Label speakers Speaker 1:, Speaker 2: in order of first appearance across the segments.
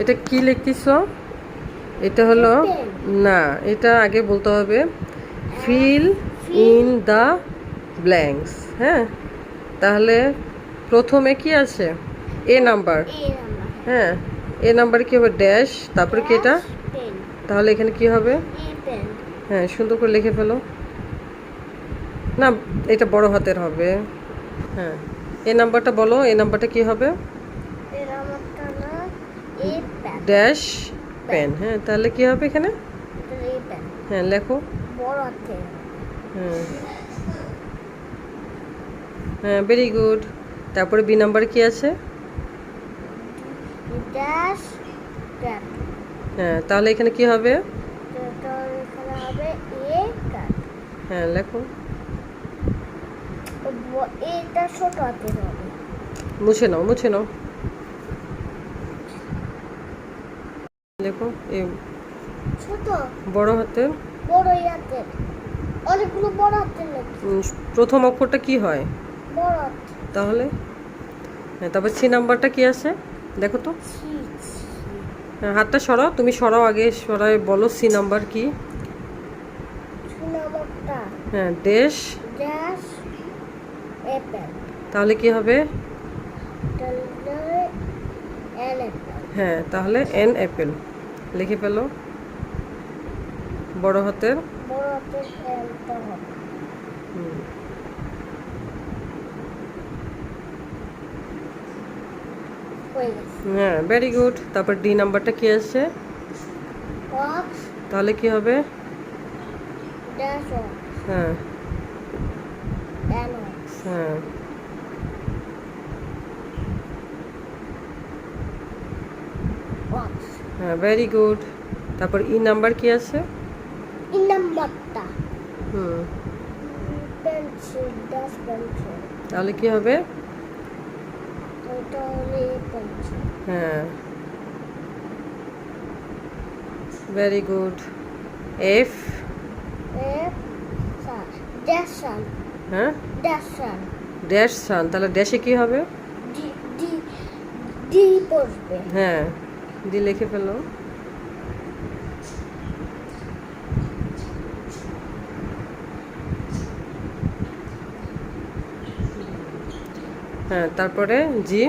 Speaker 1: এটা কি লিখতেছো? এটা হলো না, এটা আগে বলতে হবে ফিল ইন দ্য ব্ল্যাঙ্কস। হ্যাঁ, তাহলে প্রথমে কি আছে? এ নাম্বার। হ্যাঁ, এ নাম্বারে কি হবে? ড্যাশ, তারপরে কি এটা? তাহলে এখানে কি হবে? হ্যাঁ, সুন্দর করে লিখে ফেলো। না, এটা বড় হাতের হবে। হ্যাঁ, এ নাম্বারটা বলো, এ নাম্বারটা কি হবে? Dash pen. হ্যাঁ, তাহলে কি হবে এখানে? হ্যাঁ, লেখো। হ্যাঁ হ্যাঁ, ভেরি গুড। তারপরে বি নাম্বারে কি আছে? হ্যাঁ, তাহলে এখানে কি হবে? হ্যাঁ, লেখো।
Speaker 2: এটা ছোট হাতের হবে।
Speaker 1: মুছে নাও, মুছে নাও। লেখো এ
Speaker 2: ছোট
Speaker 1: বড় হাতের।
Speaker 2: বড় হাতের অনেকগুলো বড় হাতের লেখা।
Speaker 1: প্রথম অক্ষরটা কি হয়?
Speaker 2: বড় হাত।
Speaker 1: তাহলে হ্যাঁ, তারপর সি নাম্বারটা কি আছে দেখো তো। হ্যাঁ, হাতটা সরাও, তুমি সরাও, আগে সরাই বলো সি নাম্বার কি। হ্যাঁ, ড্যাশ
Speaker 2: ড্যাশ অ্যাপেল।
Speaker 1: তাহলে কি হবে?
Speaker 2: তাহলে এন অ্যাপেল।
Speaker 1: হ্যাঁ, তাহলে এন অ্যাপেল লিখে ফেলো বড় হাতের।
Speaker 2: বড় হাতের এলটা হবে।
Speaker 1: হ্যাঁ, ভেরি গুড। তারপর ডি নাম্বারটা কি আছে?
Speaker 2: অক্স।
Speaker 1: তাহলে কি হবে?
Speaker 2: Dash ox.
Speaker 1: হ্যাঁ
Speaker 2: এন অক্স।
Speaker 1: হ্যাঁ,
Speaker 2: অক্স।
Speaker 1: হ্যাঁ, ভেরি গুড। তারপর ই নাম্বার কি আছে?
Speaker 2: এই নাম্বারটা
Speaker 1: হুম,
Speaker 2: পেন্সিল ড্যাশ পেন্সিল।
Speaker 1: তাহলে কি হবে?
Speaker 2: এটা হলো পেন্সিল।
Speaker 1: হ্যাঁ, very good. F.
Speaker 2: F sun dash sun.
Speaker 1: হ্যাঁ,
Speaker 2: ড্যাশ সান।
Speaker 1: ড্যাশ সান, তাহলে ড্যাশে কি হবে?
Speaker 2: ডি ডি ডি বসবে।
Speaker 1: হ্যাঁ, ডি লিখে ফেলো। হ্যাঁ, তারপরে জি।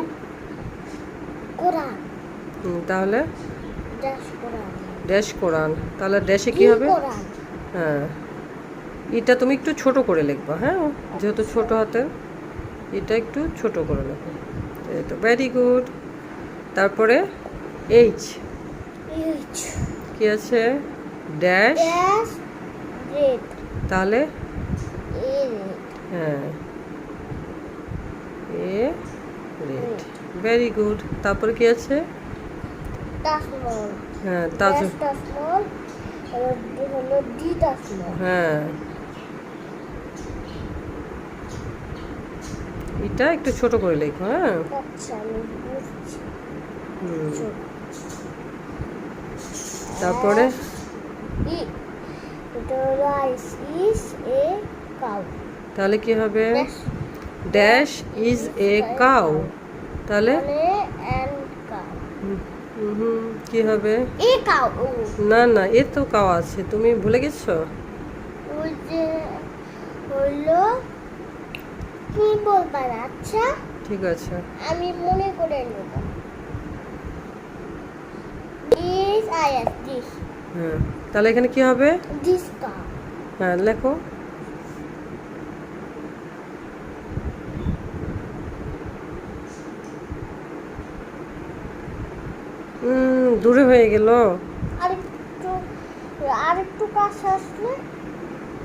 Speaker 2: কোরআন।
Speaker 1: তাহলে
Speaker 2: ড্যাশ কোরআন।
Speaker 1: ড্যাশ কোরআন, তাহলে ড্যাশে কি হবে?
Speaker 2: কোরআন।
Speaker 1: হ্যাঁ, এটা তুমি একটু ছোট করে লিখবা। হ্যাঁ, যেহেতু ছোট হাতের, এটা একটু ছোট করে লেখো। এই তো, ভেরি গুড। তারপরে এইচ
Speaker 2: এইচ
Speaker 1: কি আছে? ড্যাশ।
Speaker 2: Dash red.
Speaker 1: তাহলে
Speaker 2: এ রেড।
Speaker 1: হ্যাঁ, এ রেড, ভেরি গুড। তারপরে কি আছে?
Speaker 2: টা স্মল।
Speaker 1: হ্যাঁ, তাজ।
Speaker 2: টা স্মল। আর হলো ডি টা স্মল।
Speaker 1: হ্যাঁ, এটা একটু ছোট করে লেখো। হ্যাঁ,
Speaker 2: আচ্ছা আমি বুঝছি।
Speaker 1: হুম। তারপরে
Speaker 2: ই এটা হলো আইস ইস এ কাউ।
Speaker 1: তাহলে কি হবে?
Speaker 2: Dash
Speaker 1: dash is a cow, তাহলে
Speaker 2: এন্ড কাউ।
Speaker 1: কি হবে?
Speaker 2: A cow.
Speaker 1: না না, এ তো কাউ আছে, তুমি ভুলে গেছো।
Speaker 2: ওই যে হলো কি বলবার। আচ্ছা
Speaker 1: ঠিক আছে।
Speaker 2: আমি মনে করে নেব। This I S this.
Speaker 1: হ্যাঁ, তাহলে এখানে কি হবে?
Speaker 2: This cow.
Speaker 1: হ্যাঁ, লেখো। দূরে হয়ে গেল।
Speaker 2: আরেকটু আরেকটু কাছে আসলে।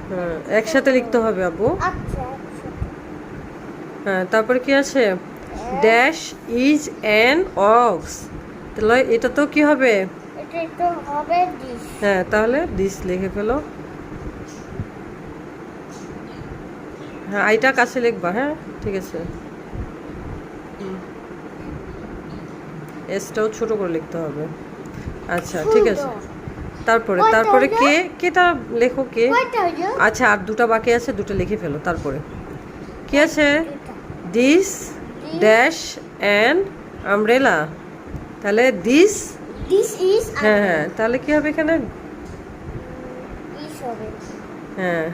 Speaker 1: হ্যাঁ, একসাথে লিখতে হবে আব্বু।
Speaker 2: আচ্ছা একসাথে।
Speaker 1: হ্যাঁ, তারপরে কি আছে? ড্যাশ ইজ অ্যান অক্স, তাহলে এটা তো কি হবে?
Speaker 2: এটা তো হবে দিস।
Speaker 1: হ্যাঁ, তাহলে দিস লিখে ফেলো। হ্যাঁ, আইটা কাছে লিখবা। হ্যাঁ, ঠিক আছে। এসটাও ছোট করে লিখতে হবে। আচ্ছা, ঠিক আছে। তারপরে
Speaker 2: কয়টা
Speaker 1: তারপরে
Speaker 2: হলো?
Speaker 1: কে, কেটা লেখো কে।
Speaker 2: কয়টা হলো?
Speaker 1: আচ্ছা, আর দুটা বাকি আছে, দুটো লিখে ফেলো। তারপরে কি আছে? দিস ড্যাশ অ্যান্ড আমব্রেলা, তাহলে দিস
Speaker 2: দিস ইজ
Speaker 1: হ্যাঁ হ্যাঁ, তাহলে কি হবে এখানে?
Speaker 2: ইজ হবে।
Speaker 1: হ্যাঁ,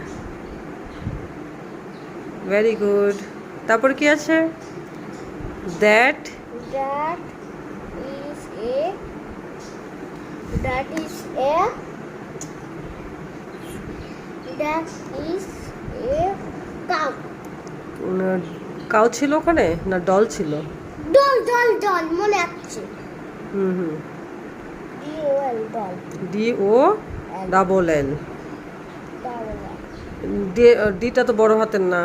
Speaker 1: ভেরি গুড। তারপর কি আছে? That
Speaker 2: That is a that is a that is a cow.
Speaker 1: Cow ছিল ওখানে না ডল ছিল?
Speaker 2: ডল মনে আছে।
Speaker 1: হুম হুম,
Speaker 2: DOL doll
Speaker 1: D O double L.
Speaker 2: তাহলে
Speaker 1: ডিটা তো বড় হাতের না।